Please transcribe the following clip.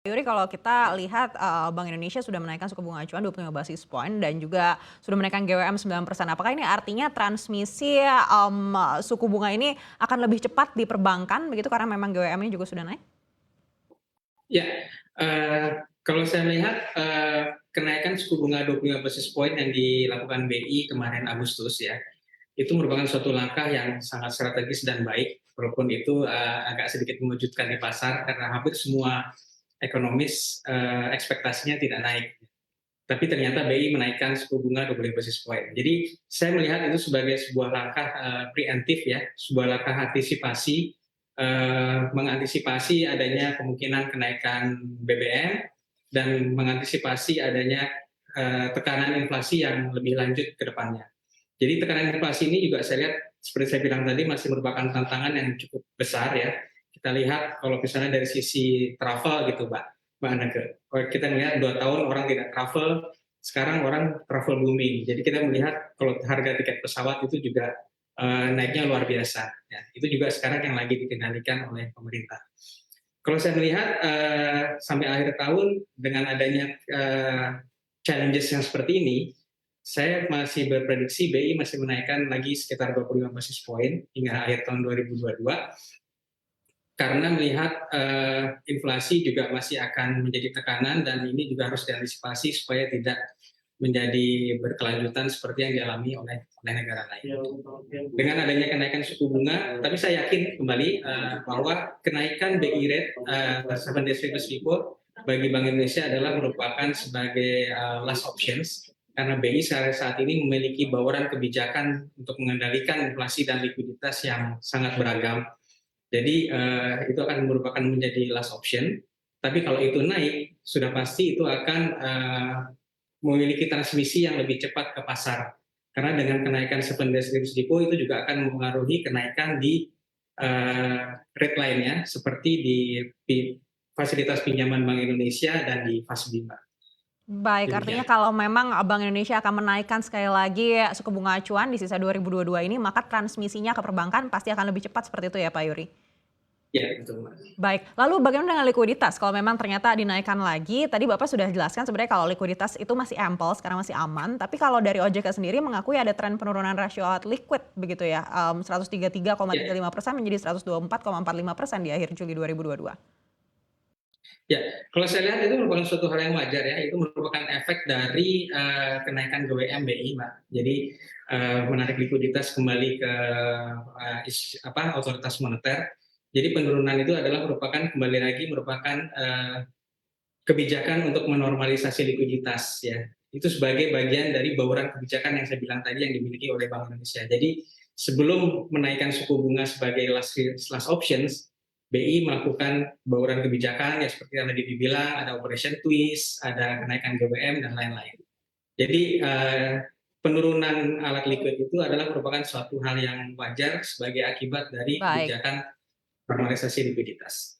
Yuri, kalau kita lihat Bank Indonesia sudah menaikkan suku bunga acuan 25 basis point dan juga sudah menaikkan GWM 9%. Apakah ini artinya transmisi suku bunga ini akan lebih cepat di perbankan begitu karena memang GWM-nya juga sudah naik? Ya, kalau saya melihat kenaikan suku bunga 25 basis point yang dilakukan BI kemarin Agustus ya, itu merupakan suatu langkah yang sangat strategis dan baik, walaupun itu agak sedikit mengejutkan di pasar karena hampir semua ekonomis ekspektasinya tidak naik. Tapi ternyata BI menaikkan suku bunga 25 basis point. Jadi saya melihat itu sebagai sebuah langkah preemptif ya, sebuah langkah antisipasi, mengantisipasi adanya kemungkinan kenaikan BBM dan mengantisipasi adanya tekanan inflasi yang lebih lanjut ke depannya. Jadi tekanan inflasi ini juga saya lihat seperti saya bilang tadi masih merupakan tantangan yang cukup besar ya. Kita lihat kalau misalnya dari sisi travel gitu Mbak Anake. Kalau kita melihat 2 tahun orang tidak travel, sekarang orang travel booming. Jadi kita melihat kalau harga tiket pesawat itu juga naiknya luar biasa. Ya, itu juga sekarang yang lagi dikendalikan oleh pemerintah. Kalau saya melihat sampai akhir tahun dengan adanya challenges yang seperti ini, saya masih berprediksi BI masih menaikkan lagi sekitar 25 basis point hingga akhir tahun 2022 karena melihat inflasi juga masih akan menjadi tekanan dan ini juga harus diantisipasi supaya tidak menjadi berkelanjutan seperti yang dialami oleh negara lain. Dengan adanya kenaikan suku bunga, tapi saya yakin kembali bahwa kenaikan BI rate 7 days reverse repo bagi Bank Indonesia adalah merupakan sebagai last options karena BI saat ini memiliki bauran kebijakan untuk mengendalikan inflasi dan likuiditas yang sangat beragam. Jadi itu akan merupakan menjadi last option. Tapi kalau itu naik, sudah pasti itu akan memiliki transmisi yang lebih cepat ke pasar. Karena dengan kenaikan 7 days reverse repo itu juga akan mempengaruhi kenaikan di rate lainnya seperti di fasilitas pinjaman Bank Indonesia dan di FASBI. Baik, artinya Demikian. kalau memang Bank Indonesia akan menaikkan sekali lagi suku bunga acuan di sisa 2022 ini, maka transmisinya ke perbankan pasti akan lebih cepat seperti itu ya Pak Yuri? Ya, betul Mas. Baik, lalu bagaimana dengan likuiditas? Kalau memang ternyata dinaikkan lagi, tadi Bapak sudah jelaskan sebenarnya kalau likuiditas itu masih ample, sekarang masih aman. Tapi kalau dari OJK sendiri mengakui ada tren penurunan rasio out liquid begitu ya, 133,35% Ya, menjadi 124,45% di akhir Juli 2022. ya, kalau saya lihat itu merupakan suatu hal yang wajar ya, itu merupakan efek dari kenaikan GWM BI, Mbak. Jadi menarik likuiditas kembali ke otoritas moneter. Jadi penurunan itu adalah merupakan kembali lagi merupakan kebijakan untuk menormalisasi likuiditas ya. Itu sebagai bagian dari bauran kebijakan yang saya bilang tadi yang dimiliki oleh Bank Indonesia. Jadi sebelum menaikkan suku bunga sebagai last options, BI melakukan bauran kebijakan ya seperti yang tadi dibilang, ada operation twist, ada kenaikan GBM dan lain-lain. Jadi penurunan alat liquid itu adalah merupakan suatu hal yang wajar sebagai akibat dari Baik. kebijakan normalisasi likuiditas.